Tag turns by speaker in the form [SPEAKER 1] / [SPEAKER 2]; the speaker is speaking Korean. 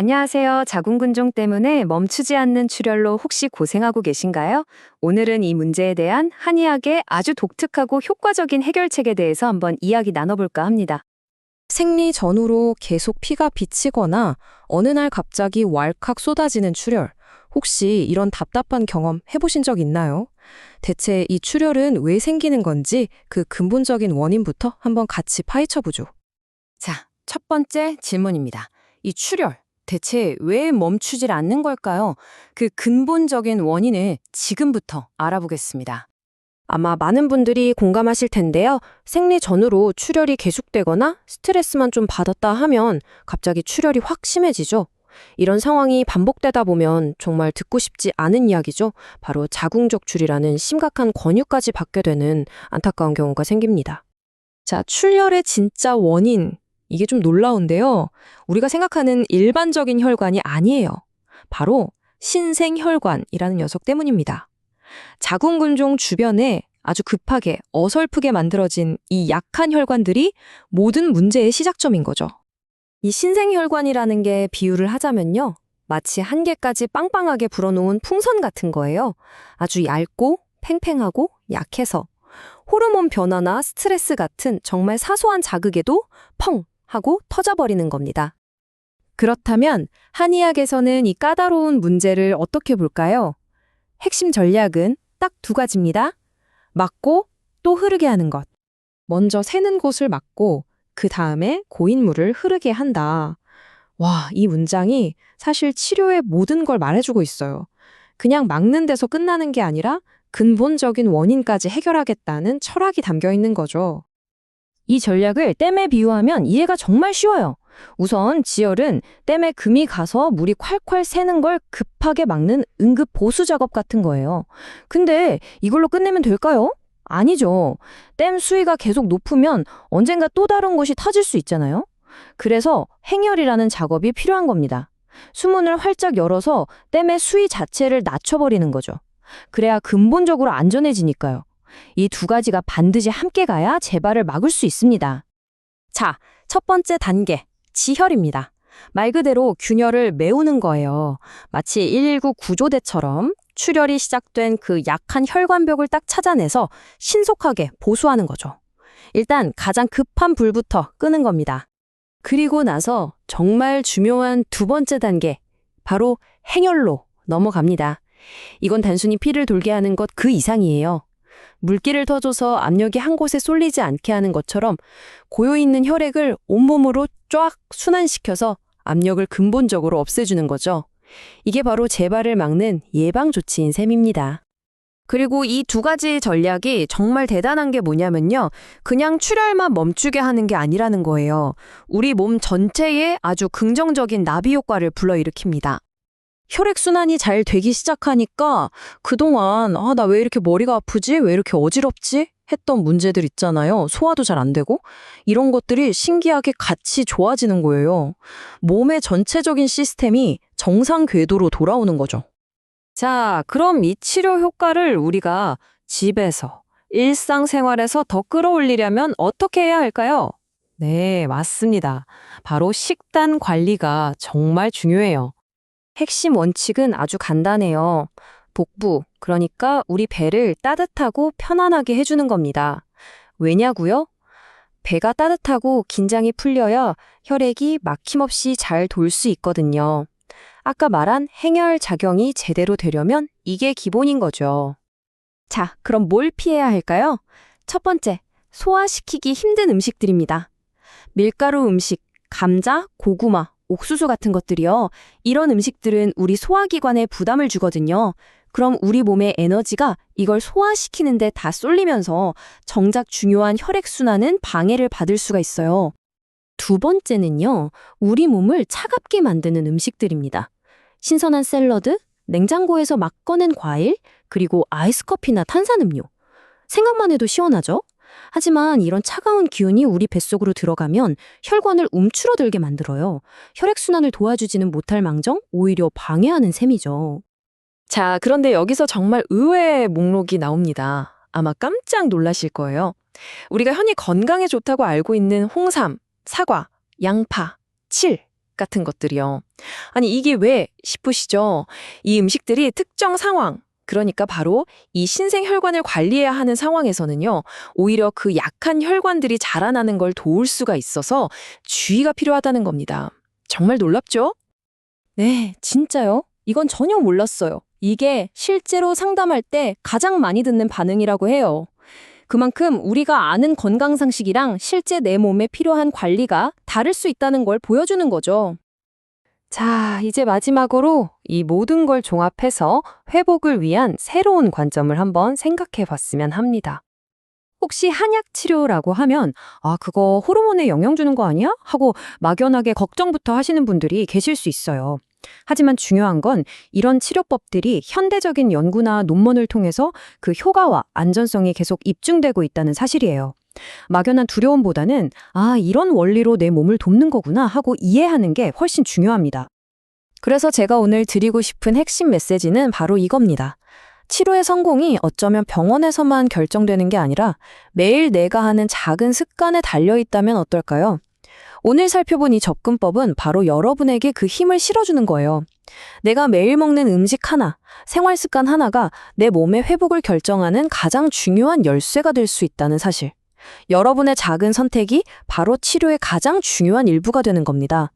[SPEAKER 1] 안녕하세요. 자궁근종 때문에 멈추지 않는 출혈로 혹시 고생하고 계신가요? 오늘은 이 문제에 대한 한의학의 아주 독특하고 효과적인 해결책에 대해서 한번 이야기 나눠볼까 합니다.
[SPEAKER 2] 생리 전후로 계속 피가 비치거나 어느 날 갑자기 왈칵 쏟아지는 출혈. 혹시 이런 답답한 경험 해보신 적 있나요? 대체 이 출혈은 왜 생기는 건지 그 근본적인 원인부터 한번 같이 파헤쳐보죠.
[SPEAKER 1] 자, 첫 번째 질문입니다. 이 출혈, 대체 왜 멈추질 않는 걸까요? 그 근본적인 원인을 지금부터 알아보겠습니다.
[SPEAKER 2] 아마 많은 분들이 공감하실 텐데요. 생리 전후로 출혈이 계속되거나 스트레스만 좀 받았다 하면 갑자기 출혈이 확 심해지죠. 이런 상황이 반복되다 보면 정말 듣고 싶지 않은 이야기죠. 바로 자궁적출이라는 심각한 권유까지 받게 되는 안타까운 경우가 생깁니다. 자, 출혈의 진짜 원인. 이게 좀 놀라운데요. 우리가 생각하는 일반적인 혈관이 아니에요. 바로 신생혈관이라는 녀석 때문입니다. 자궁근종 주변에 아주 급하게 어설프게 만들어진 이 약한 혈관들이 모든 문제의 시작점인 거죠. 이 신생혈관이라는 게 비유를 하자면요. 마치 한 개까지 빵빵하게 불어놓은 풍선 같은 거예요. 아주 얇고 팽팽하고 약해서 호르몬 변화나 스트레스 같은 정말 사소한 자극에도 펑 하고 터져버리는 겁니다. 그렇다면 한의학에서는 이 까다로운 문제를 어떻게 볼까요? 핵심 전략은 딱 두 가지입니다. 막고 또 흐르게 하는 것. 먼저 새는 곳을 막고 그 다음에 고인물을 흐르게 한다. 와, 이 문장이 사실 치료의 모든 걸 말해주고 있어요. 그냥 막는 데서 끝나는 게 아니라 근본적인 원인까지 해결하겠다는 철학이 담겨 있는 거죠. 이 전략을 댐에 비유하면 이해가 정말 쉬워요. 우선 지혈은 댐에 금이 가서 물이 콸콸 새는 걸 급하게 막는 응급 보수 작업 같은 거예요. 근데 이걸로 끝내면 될까요? 아니죠. 댐 수위가 계속 높으면 언젠가 또 다른 곳이 터질 수 있잖아요. 그래서 행혈이라는 작업이 필요한 겁니다. 수문을 활짝 열어서 댐의 수위 자체를 낮춰버리는 거죠. 그래야 근본적으로 안전해지니까요. 이 두 가지가 반드시 함께 가야 재발을 막을 수 있습니다. 자, 첫 번째 단계, 지혈입니다. 말 그대로 균열을 메우는 거예요. 마치 119 구조대처럼 출혈이 시작된 그 약한 혈관벽을 딱 찾아내서 신속하게 보수하는 거죠. 일단 가장 급한 불부터 끄는 겁니다. 그리고 나서 정말 중요한 두 번째 단계, 바로 행혈로 넘어갑니다. 이건 단순히 피를 돌게 하는 것 그 이상이에요. 물기를 터줘서 압력이 한 곳에 쏠리지 않게 하는 것처럼 고여있는 혈액을 온몸으로 쫙 순환시켜서 압력을 근본적으로 없애주는 거죠. 이게 바로 재발을 막는 예방 조치인 셈입니다. 그리고 이 두 가지 전략이 정말 대단한 게 뭐냐면요. 그냥 출혈만 멈추게 하는 게 아니라는 거예요. 우리 몸 전체에 아주 긍정적인 나비 효과를 불러일으킵니다. 혈액순환이 잘 되기 시작하니까 그동안 나 왜 이렇게 머리가 아프지? 왜 이렇게 어지럽지? 했던 문제들 있잖아요. 소화도 잘 안 되고. 이런 것들이 신기하게 같이 좋아지는 거예요. 몸의 전체적인 시스템이 정상 궤도로 돌아오는 거죠. 자, 그럼 이 치료 효과를 우리가 집에서, 일상생활에서 더 끌어올리려면 어떻게 해야 할까요? 네, 맞습니다. 바로 식단 관리가 정말 중요해요. 핵심 원칙은 아주 간단해요. 복부, 그러니까 우리 배를 따뜻하고 편안하게 해주는 겁니다. 왜냐고요? 배가 따뜻하고 긴장이 풀려야 혈액이 막힘없이 잘 돌 수 있거든요. 아까 말한 행혈 작용이 제대로 되려면 이게 기본인 거죠. 자, 그럼 뭘 피해야 할까요? 첫 번째, 소화시키기 힘든 음식들입니다. 밀가루 음식, 감자, 고구마, 옥수수 같은 것들이요. 이런 음식들은 우리 소화기관에 부담을 주거든요. 그럼 우리 몸의 에너지가 이걸 소화시키는데 다 쏠리면서 정작 중요한 혈액순환은 방해를 받을 수가 있어요. 두 번째는요. 우리 몸을 차갑게 만드는 음식들입니다. 신선한 샐러드, 냉장고에서 막 꺼낸 과일, 그리고 아이스커피나 탄산음료. 생각만 해도 시원하죠? 하지만 이런 차가운 기운이 우리 뱃속으로 들어가면 혈관을 움츠러들게 만들어요. 혈액순환을 도와주지는 못할 망정 오히려 방해하는 셈이죠. 자, 그런데 여기서 정말 의외의 목록이 나옵니다. 아마 깜짝 놀라실 거예요. 우리가 흔히 건강에 좋다고 알고 있는 홍삼, 사과, 양파, 칠, 같은 것들이요. 아니, 이게 왜 싶으시죠? 이 음식들이 특정 상황, 그러니까 바로 이 신생혈관을 관리해야 하는 상황에서는요, 오히려 그 약한 혈관들이 자라나는 걸 도울 수가 있어서 주의가 필요하다는 겁니다. 정말 놀랍죠?
[SPEAKER 3] 네, 진짜요? 이건 전혀 몰랐어요. 이게 실제로 상담할 때 가장 많이 듣는 반응이라고 해요. 그만큼 우리가 아는 건강 상식이랑 실제 내 몸에 필요한 관리가 다를 수 있다는 걸 보여주는 거죠.
[SPEAKER 1] 자, 이제 마지막으로 이 모든 걸 종합해서 회복을 위한 새로운 관점을 한번 생각해 봤으면 합니다. 혹시 한약 치료라고 하면 그거 호르몬에 영향 주는 거 아니야? 하고 막연하게 걱정부터 하시는 분들이 계실 수 있어요. 하지만 중요한 건 이런 치료법들이 현대적인 연구나 논문을 통해서 그 효과와 안전성이 계속 입증되고 있다는 사실이에요. 막연한 두려움보다는 이런 원리로 내 몸을 돕는 거구나 하고 이해하는 게 훨씬 중요합니다.
[SPEAKER 2] 그래서 제가 오늘 드리고 싶은 핵심 메시지는 바로 이겁니다. 치료의 성공이 어쩌면 병원에서만 결정되는 게 아니라 매일 내가 하는 작은 습관에 달려있다면 어떨까요? 오늘 살펴본 이 접근법은 바로 여러분에게 그 힘을 실어주는 거예요. 내가 매일 먹는 음식 하나, 생활 습관 하나가 내 몸의 회복을 결정하는 가장 중요한 열쇠가 될 수 있다는 사실. 여러분의 작은 선택이 바로 치료의 가장 중요한 일부가 되는 겁니다.